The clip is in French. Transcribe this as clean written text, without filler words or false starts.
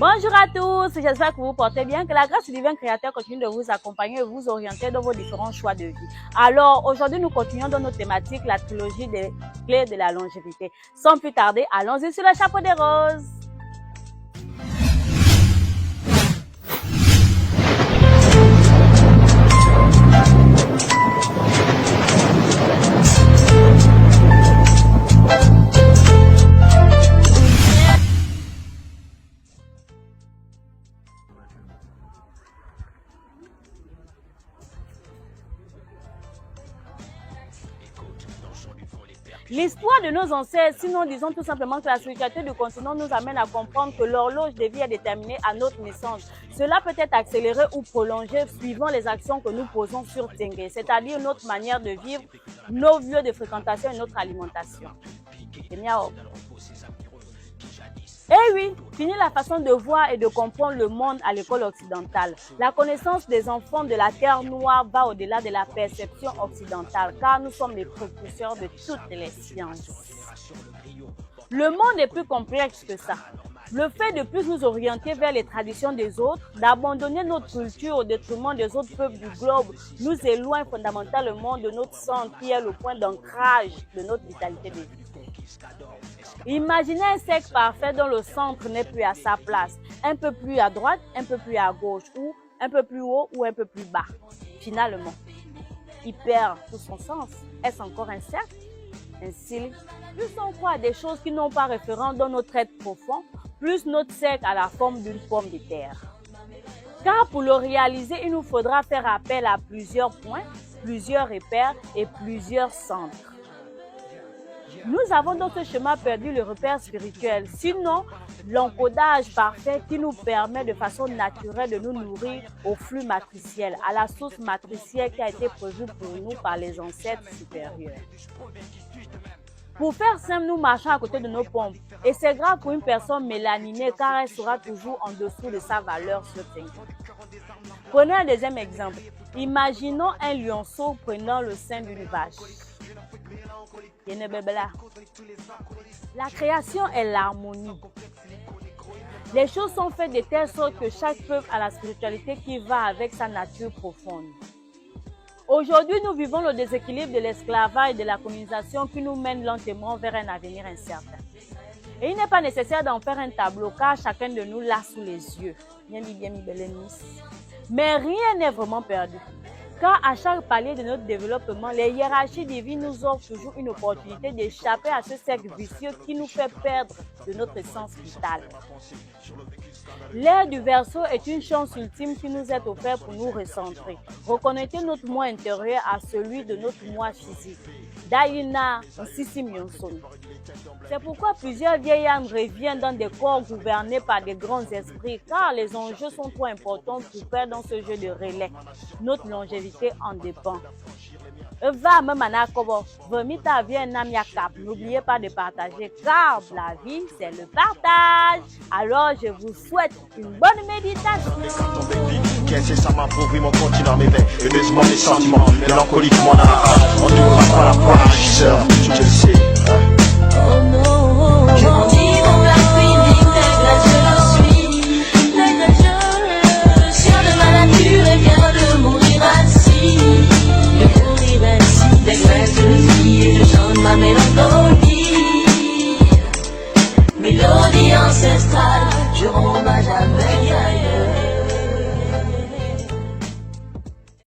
Bonjour à tous, j'espère que vous vous portez bien, que la grâce du divin créateur continue de vous accompagner et vous orienter dans vos différents choix de vie. Alors, aujourd'hui, nous continuons dans notre thématique, la trilogie des clés de la longévité. Sans plus tarder, allons-y sur le chapeau des roses. L'histoire de nos ancêtres, sinon disons tout simplement que la spiritualité du continent nous amène à comprendre que l'horloge de vie est déterminée à notre naissance. Cela peut être accéléré ou prolongé suivant les actions que nous posons sur Tengue, c'est-à-dire notre manière de vivre, nos lieux de fréquentation et notre alimentation. Eh oui, fini la façon de voir et de comprendre le monde à l'école occidentale. La connaissance des enfants de la Terre noire va au-delà de la perception occidentale, car nous sommes les précurseurs de toutes les sciences. Le monde est plus complexe que ça. Le fait de plus nous orienter vers les traditions des autres, d'abandonner notre culture au détriment des autres peuples du globe, nous éloigne fondamentalement de notre centre qui est le point d'ancrage de notre vitalité de vie. Imaginez un cercle parfait dont le centre n'est plus à sa place, un peu plus à droite, un peu plus à gauche, ou un peu plus haut ou un peu plus bas. Finalement, il perd tout son sens. Est-ce encore un cercle? Un cylindre? Plus on croit à des choses qui n'ont pas référence dans notre être profond, plus notre cercle a la forme d'une pomme de terre. Car pour le réaliser, il nous faudra faire appel à plusieurs points, plusieurs repères et plusieurs centres. Nous avons dans ce chemin perdu le repère spirituel, sinon l'encodage parfait qui nous permet de façon naturelle de nous nourrir au flux matriciel, à la source matricielle qui a été prévue pour nous par les ancêtres supérieurs. Pour faire simple, nous marchons à côté de nos pompes et c'est grave pour une personne mélaninée car elle sera toujours en dessous de sa valeur sur Terre. Prenez un deuxième exemple. Imaginons un lionceau prenant le sein d'une vache. La création est l'harmonie. Les choses sont faites de telle sorte que chaque peuple a la spiritualité qui va avec sa nature profonde. Aujourd'hui, nous vivons le déséquilibre de l'esclavage et de la colonisation qui nous mène lentement vers un avenir incertain. Et il n'est pas nécessaire d'en faire un tableau car chacun de nous l'a sous les yeux. Mais rien n'est vraiment perdu. Car à chaque palier de notre développement, les hiérarchies divines nous offrent toujours une opportunité d'échapper à ce cercle vicieux qui nous fait perdre de notre essence vitale. L'ère du Verseau est une chance ultime qui nous est offerte pour nous recentrer, reconnecter notre moi intérieur à celui de notre moi physique. Daïna Sissi Myonson. C'est pourquoi plusieurs vieilles âmes reviennent dans des corps gouvernés par des grands esprits, car les enjeux sont trop importants pour perdre dans ce jeu de relais. Notre longévité en dépend. Va n'oubliez pas de partager, car la vie c'est le partage. Alors je vous souhaite une bonne méditation. C'est ça m'appauvrit mon continent, mes veines, et baisement mes sentiments, mélancolique mon âme, on ne pas la poire, je sais,